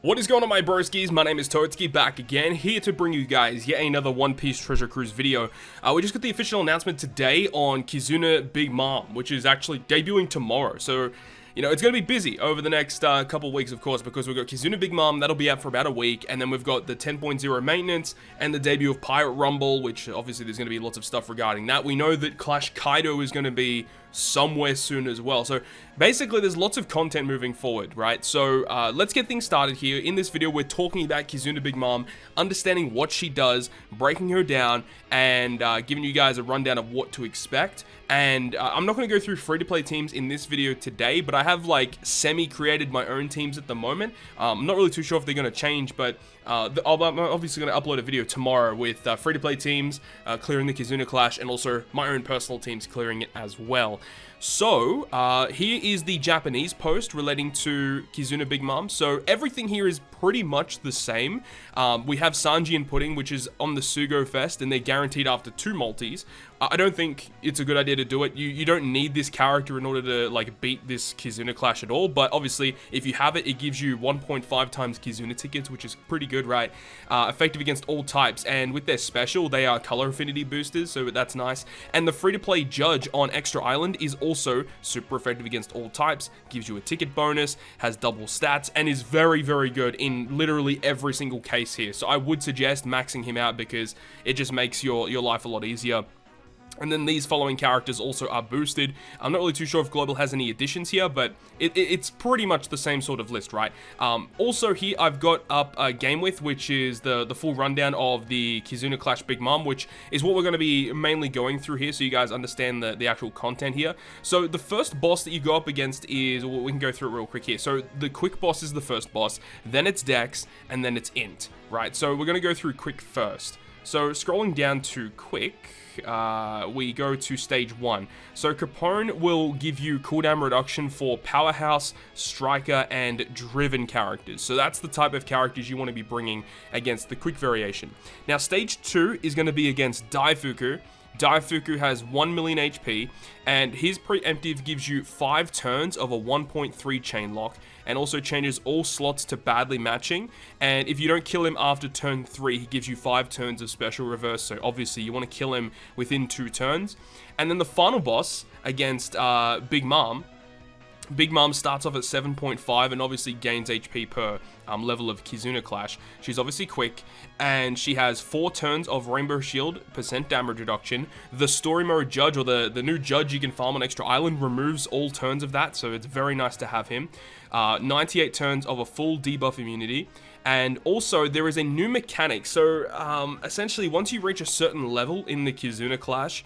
What is going on, my broskiis? My name is Toadskii, back again, here to bring you guys yet another One Piece Treasure Cruise video. We just got the official announcement today on Kizuna Big Mom, which is actually debuting tomorrow. So, you know, it's going to be busy over the next couple weeks, of course, because we've got Kizuna Big Mom, that'll be out for about a week, and then we've got the 10.0 maintenance, and the debut of Pirate Rumble, which obviously there's going to be lots of stuff regarding that. We know that Clash Kaido is going to be somewhere soon as well. So basically there's lots of content moving forward, right? So let's get things started here. In this video we're talking about Kizuna Big Mom, understanding what she does, breaking her down, and giving you guys a rundown of what to expect. And I'm not going to go through free-to-play teams in this video today, but I have like semi-created my own teams at the moment. I'm not really too sure if they're going to change, but I'm obviously going to upload a video tomorrow with free-to-play teams clearing the Kizuna Clash, and also my own personal teams clearing it as well. So, here is the Japanese post relating to Kizuna Big Mom. So, everything here is pretty much the same. We have Sanji and Pudding, which is on the Sugo Fest, and they're guaranteed after 2 multis. I don't think it's a good idea to do it. You don't need this character in order to, like, beat this Kizuna Clash at all. But, obviously, if you have it, it gives you 1.5 times Kizuna tickets, which is pretty good, right? Effective against all types. And with their special, they are color affinity boosters, so that's nice. And the free-to-play judge on Extra Island is also super effective against all types, gives you a ticket bonus, has double stats, and is very, very good in literally every single case here. So I would suggest maxing him out because it just makes your life a lot easier. And then these following characters also are boosted. I'm not really too sure if Global has any additions here, but it's pretty much the same sort of list, right? Also here, I've got up Game With, which is the full rundown of the Kizuna Clash Big Mom, which is what we're going to be mainly going through here, so you guys understand the actual content here. So the first boss that you go up against is, well, we can go through it real quick here. So the quick boss is the first boss, then it's DEX, and then it's INT, right? So we're going to go through quick first. So scrolling down to quick, we go to stage 1. So Capone will give you cooldown reduction for powerhouse, striker, and driven characters. So that's the type of characters you want to be bringing against the quick variation. Now stage 2 is going to be against Daifuku. Daifuku has 1 million HP, and his preemptive gives you 5 turns of a 1.3 chain lock, and also changes all slots to badly matching. And if you don't kill him after turn 3, he gives you 5 turns of special reverse, so obviously you want to kill him within 2 turns. And then the final boss against Big Mom. Big Mom starts off at 7.5 and obviously gains HP per level of Kizuna Clash. She's obviously quick, and she has 4 turns of Rainbow Shield, % damage reduction. The story mode judge, or the new judge you can farm on Extra Island, removes all turns of that, so it's very nice to have him. 98 turns of a full debuff immunity. And also, there is a new mechanic. So, essentially, once you reach a certain level in the Kizuna Clash,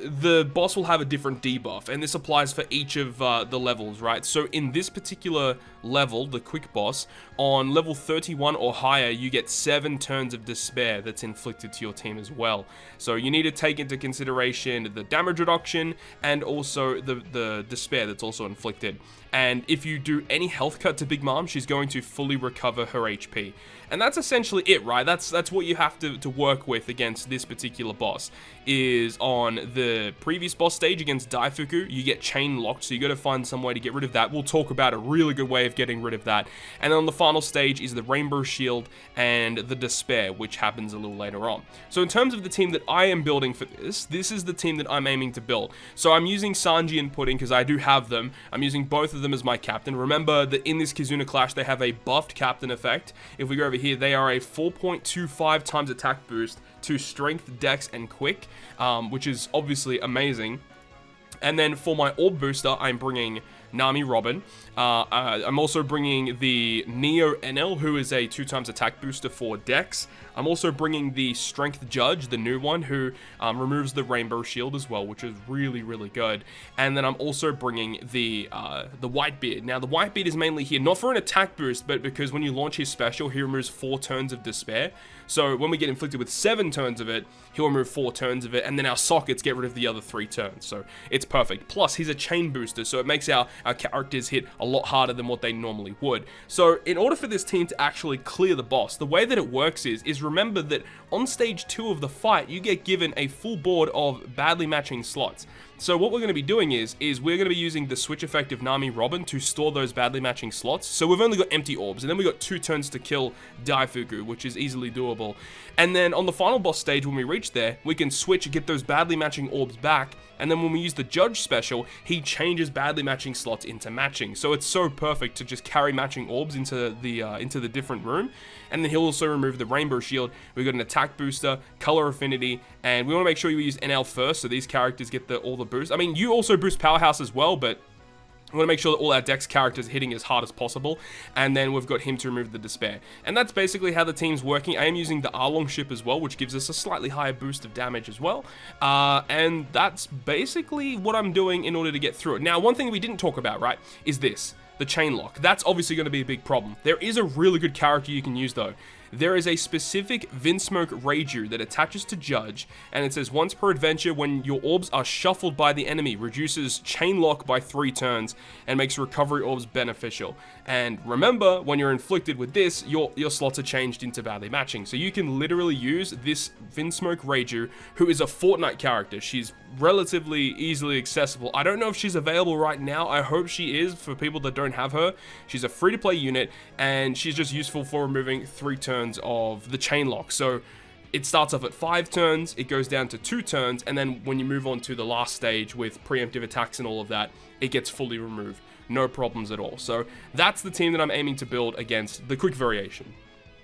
the boss will have a different debuff, and this applies for each of the levels, right? So in this particular level, the quick boss, on level 31 or higher, you get 7 turns of despair that's inflicted to your team as well. So you need to take into consideration the damage reduction and also the despair that's also inflicted. And if you do any health cut to Big Mom, she's going to fully recover her HP. And that's essentially it, right? That's what you have to work with against this particular boss. Is on the previous boss stage against Daifuku, you get chain locked, so you got to find some way to get rid of that. We'll talk about a really good way of getting rid of that. And then on the final stage is the Rainbow Shield and the Despair, which happens a little later on. So in terms of the team that I am building for this is the team that I'm aiming to build. So I'm using Sanji and Pudding because I do have them. I'm using both of them as my captain. Remember that in this Kizuna Clash, they have a buffed captain effect. If we go over here, they are a 4.25 times attack boost to strength, dex, and quick, which is obviously amazing. And then for my orb booster, I'm bringing Nami Robin. I'm also bringing the Neo NL, who is a 2 times attack booster for Dex. I'm also bringing the Strength Judge, the new one, who removes the Rainbow Shield as well, which is really, really good. And then I'm also bringing the Whitebeard. Now, the Whitebeard is mainly here, not for an attack boost, but because when you launch his special, he removes 4 turns of Despair. So when we get inflicted with 7 turns of it, he'll remove 4 turns of it, and then our sockets get rid of the other 3 turns. So it's perfect. Plus, he's a chain booster, so it makes our characters hit a lot harder than what they normally would. So in order for this team to actually clear the boss, the way that it works is remember that on stage 2 of the fight, you get given a full board of badly matching slots. So what we're going to be doing is we're going to be using the switch effect of Nami Robin to store those badly matching slots. So we've only got empty orbs, and then we've got 2 turns to kill Daifuku, which is easily doable. And then on the final boss stage, when we reach there, we can switch and get those badly matching orbs back. And then when we use the Judge special, he changes badly matching slots into matching. So it's so perfect to just carry matching orbs into the different room. And then he'll also remove the Rainbow Shield. We've got an attack booster, color affinity, and we want to make sure you use NL first so these characters get all the boost. I mean, you also boost Powerhouse as well, but we want to make sure that all our DEX characters are hitting as hard as possible, and then we've got him to remove the Despair. And that's basically how the team's working. I am using the Arlong ship as well, which gives us a slightly higher boost of damage as well. And that's basically what I'm doing in order to get through it. Now, one thing we didn't talk about, right, is this. The chain lock. That's obviously going to be a big problem. There is a really good character you can use though. There is a specific Vinsmoke Raiju that attaches to Judge, and it says once per adventure when your orbs are shuffled by the enemy, reduces chain lock by 3 turns and makes recovery orbs beneficial. And remember, when you're inflicted with this, your slots are changed into badly matching. So you can literally use this Vinsmoke Raiju, who is a Fortnite character. She's relatively easily accessible. I don't know if she's available right now. I hope she is for people that don't have her. She's a free-to-play unit, and she's just useful for removing 3 turns of the chain lock. So it starts off at 5 turns, it goes down to 2 turns, and then when you move on to the last stage with preemptive attacks and all of that, it gets fully removed. No problems at all. So that's the team that I'm aiming to build against the quick variation.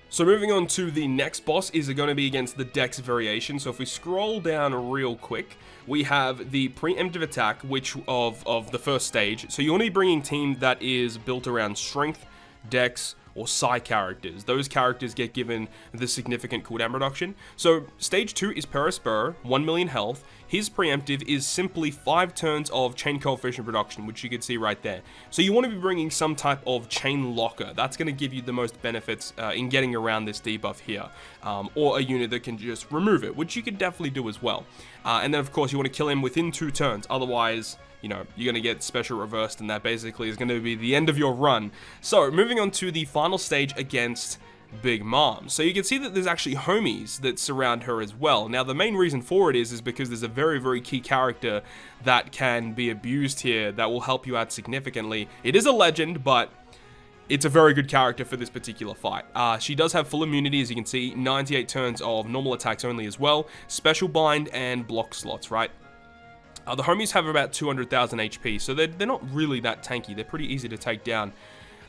So moving on to the next boss is going to be against the DEX Variation. So if we scroll down real quick, we have the preemptive attack, which of the first stage. So you want to be bringing a team that is built around strength, DEX, or Psi characters. Those characters get given the significant cooldown reduction. So stage 2 is Perispur, 1 million health. His preemptive is simply 5 turns of chain coefficient reduction, which you can see right there. So you want to be bringing some type of chain locker. That's going to give you the most benefits in getting around this debuff here. Or a unit that can just remove it, which you could definitely do as well. And then of course you want to kill him within 2 turns. Otherwise, you know, you're going to get special reversed, and that basically is going to be the end of your run. So moving on to the final stage against Big Mom. So you can see that there's actually homies that surround her as well. Now the main reason for it is because there's a very, very key character that can be abused here that will help you out significantly. It is a legend, but it's a very good character for this particular fight. She does have full immunity, as you can see, 98 turns of normal attacks only as well, special bind and block slots, right? The homies have about 200,000 HP, so they're not really that tanky. They're pretty easy to take down.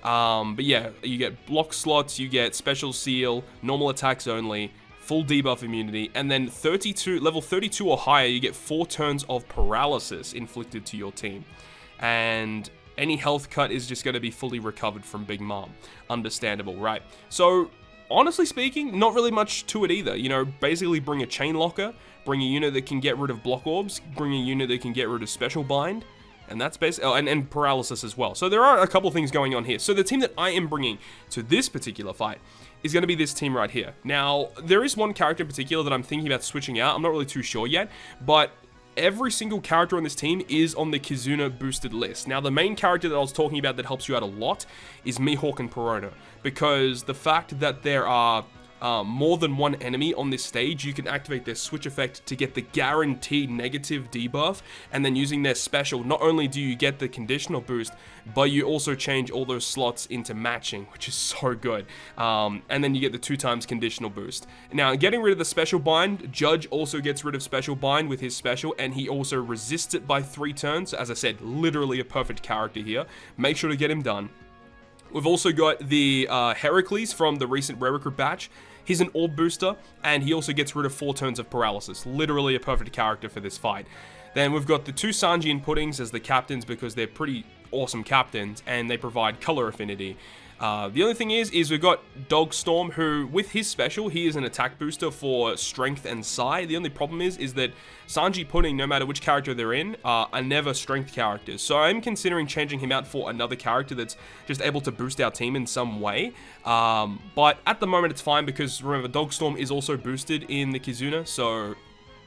But yeah, you get block slots, you get special seal, normal attacks only, full debuff immunity, and then level 32 or higher, you get 4 turns of paralysis inflicted to your team. And any health cut is just going to be fully recovered from Big Mom. Understandable, right? So, honestly speaking, not really much to it either. You know, basically bring a chain locker, bring a unit that can get rid of block orbs, bring a unit that can get rid of special bind, and that's basically, and paralysis as well. So there are a couple things going on here. So the team that I am bringing to this particular fight is going to be this team right here. Now, there is one character in particular that I'm thinking about switching out. I'm not really too sure yet, but every single character on this team is on the Kizuna boosted list. Now, the main character that I was talking about that helps you out a lot is Mihawk and Perona, because the fact that there are more than one enemy on this stage, you can activate their switch effect to get the guaranteed negative debuff, and then using their special, not only do you get the conditional boost, but you also change all those slots into matching, which is so good. And then you get the 2 times conditional boost. Now, getting rid of the special bind, Judge also gets rid of special bind with his special, and he also resists it by 3 turns. As I said, literally a perfect character here. Make sure to get him done. We've also got the Heracles from the recent Rare Recruit batch. He's an orb booster, and he also gets rid of 4 turns of paralysis. Literally a perfect character for this fight. Then we've got the 2 Sanji and Puddings as the captains, because they're pretty awesome captains, and they provide color affinity. The only thing is we've got Dogstorm, who, with his special, he is an attack booster for strength and psi. The only problem is that Sanji Pudding, no matter which character they're in, are never strength characters. So I'm considering changing him out for another character that's just able to boost our team in some way. But at the moment it's fine, because remember, Dogstorm is also boosted in the Kizuna, so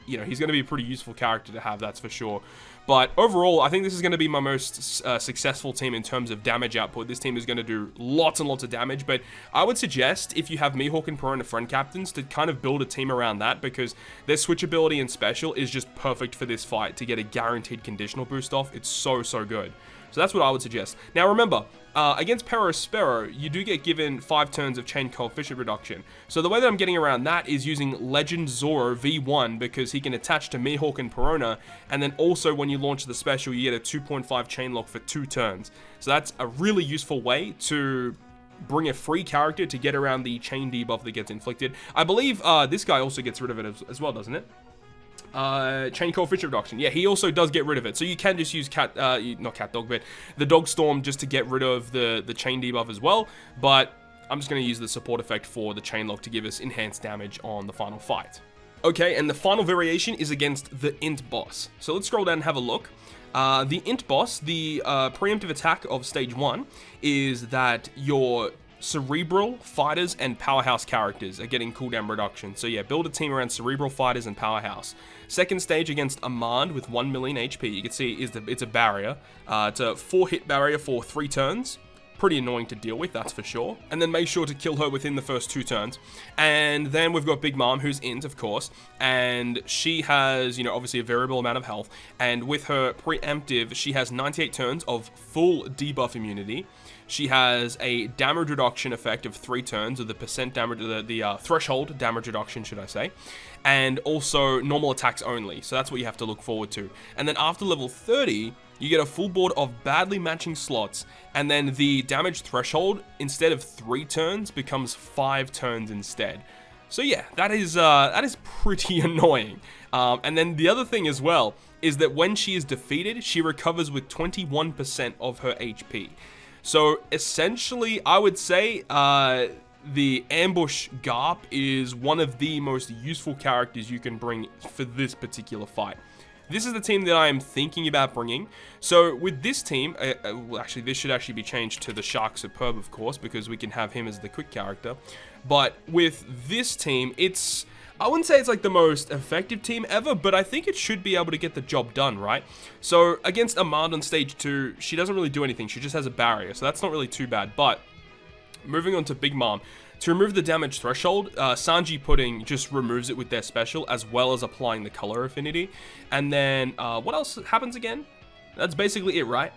you know, he's going to be a pretty useful character to have, that's for sure. But overall, I think this is going to be my most successful team in terms of damage output. This team is going to do lots and lots of damage, but I would suggest if you have Mihawk and Perona friend captains to kind of build a team around that, because their switchability and special is just perfect for this fight to get a guaranteed conditional boost off. It's so good. So that's what I would suggest. Now remember, against Perospero, you do get given 5 turns of chain coefficient reduction. So the way that I'm getting around that is using Legend Zoro V1, because he can attach to Mihawk and Perona, and then also when you launch the special, you get a 2.5 chain lock for 2 turns. So that's a really useful way to bring a free character to get around the chain debuff that gets inflicted. I believe this guy also gets rid of it as well, doesn't it? Chain coefficient reduction. Yeah, he also does get rid of it. So you can just use not cat dog, but the dog storm just to get rid of the chain debuff as well. But I'm just going to use the support effect for the chain lock to give us enhanced damage on the final fight. Okay, and the final variation is against the INT boss. So let's scroll down and have a look. The INT boss, the preemptive attack of stage 1 is that your Cerebral, Fighters, and Powerhouse characters are getting cooldown reduction. So yeah, build a team around Cerebral, Fighters, and Powerhouse. Second stage against Amand with 1 million HP. You can see it's a barrier. It's a 4-hit barrier for 3 turns. Pretty annoying to deal with, that's for sure. And then make sure to kill her within the first 2 turns. And then we've got Big Mom, who's INT, of course. And she has, you know, obviously a variable amount of health. And with her preemptive, she has 98 turns of full debuff immunity. She has a damage reduction effect of 3 turns, or the percent damage, the threshold damage reduction, should I say. And also normal attacks only. So that's what you have to look forward to. And then after level 30, you get a full board of badly matching slots, and then the damage threshold, instead of 3 turns, becomes 5 turns instead. So yeah, that is pretty annoying. And then the other thing as well is that when she is defeated, she recovers with 21% of her HP. So essentially, I would say the Ambush Garp is one of the most useful characters you can bring for this particular fight. This is the team that I am thinking about bringing. So with this team, well, actually this should actually be changed to the Shark Superb, of course, because we can have him as the quick character. But with this team, I wouldn't say it's like the most effective team ever, but I think it should be able to get the job done, right? So against Amand on stage 2, she doesn't really do anything. She just has a barrier, so that's not really too bad. But moving on to Big Mom, to remove the damage threshold, Sanji Pudding just removes it with their special, as well as applying the color affinity. And then, what else happens again? That's basically it, right?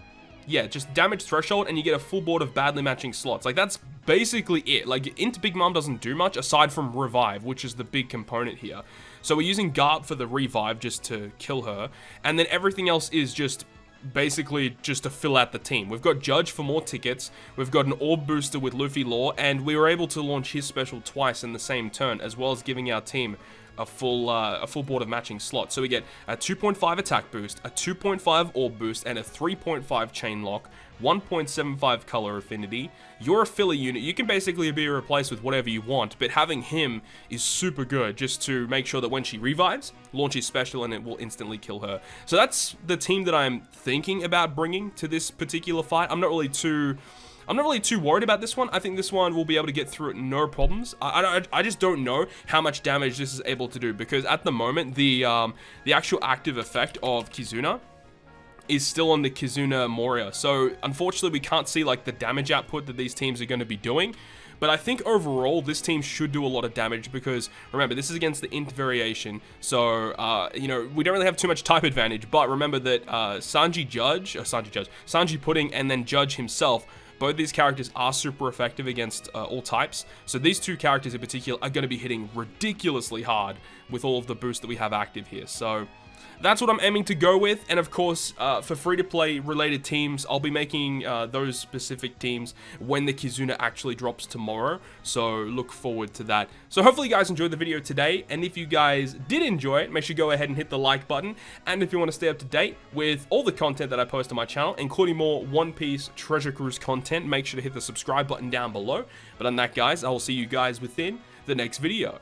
Yeah, just damage threshold, and you get a full board of badly matching slots. Like, that's basically it. Like, INT Big Mom doesn't do much, aside from Revive, which is the big component here. So we're using Garp for the Revive just to kill her, and then everything else is just basically just to fill out the team. We've got Judge for more tickets, we've got an orb booster with Luffy Law, and we were able to launch his special twice in the same turn, as well as giving our team a full board of matching slots. So we get a 2.5 attack boost, a 2.5 orb boost, and a 3.5 chain lock, 1.75 color affinity. You're a filler unit. You can basically be replaced with whatever you want, but having him is super good just to make sure that when she revives, launch his special and it will instantly kill her. So that's the team that I'm thinking about bringing to this particular fight. I'm not really too worried about this one. I think this one will be able to get through it no problems. I just don't know how much damage this is able to do, because at the moment the actual active effect of Kizuna is still on the Kizuna Moria. So unfortunately we can't see like the damage output that these teams are going to be doing. But I think overall this team should do a lot of damage, because remember, this is against the INT Variation. So you know, we don't really have too much type advantage. But remember that Sanji Pudding and then Judge himself, both these characters are super effective against all types. So these two characters in particular are going to be hitting ridiculously hard with all of the boosts that we have active here. So that's what I'm aiming to go with. And of course, for free-to-play related teams, I'll be making those specific teams when the Kizuna actually drops tomorrow. So look forward to that. So hopefully you guys enjoyed the video today. And if you guys did enjoy it, make sure you go ahead and hit the like button. And if you want to stay up to date with all the content that I post on my channel, including more One Piece Treasure Cruise content, make sure to hit the subscribe button down below. But on that, guys, I will see you guys within the next video.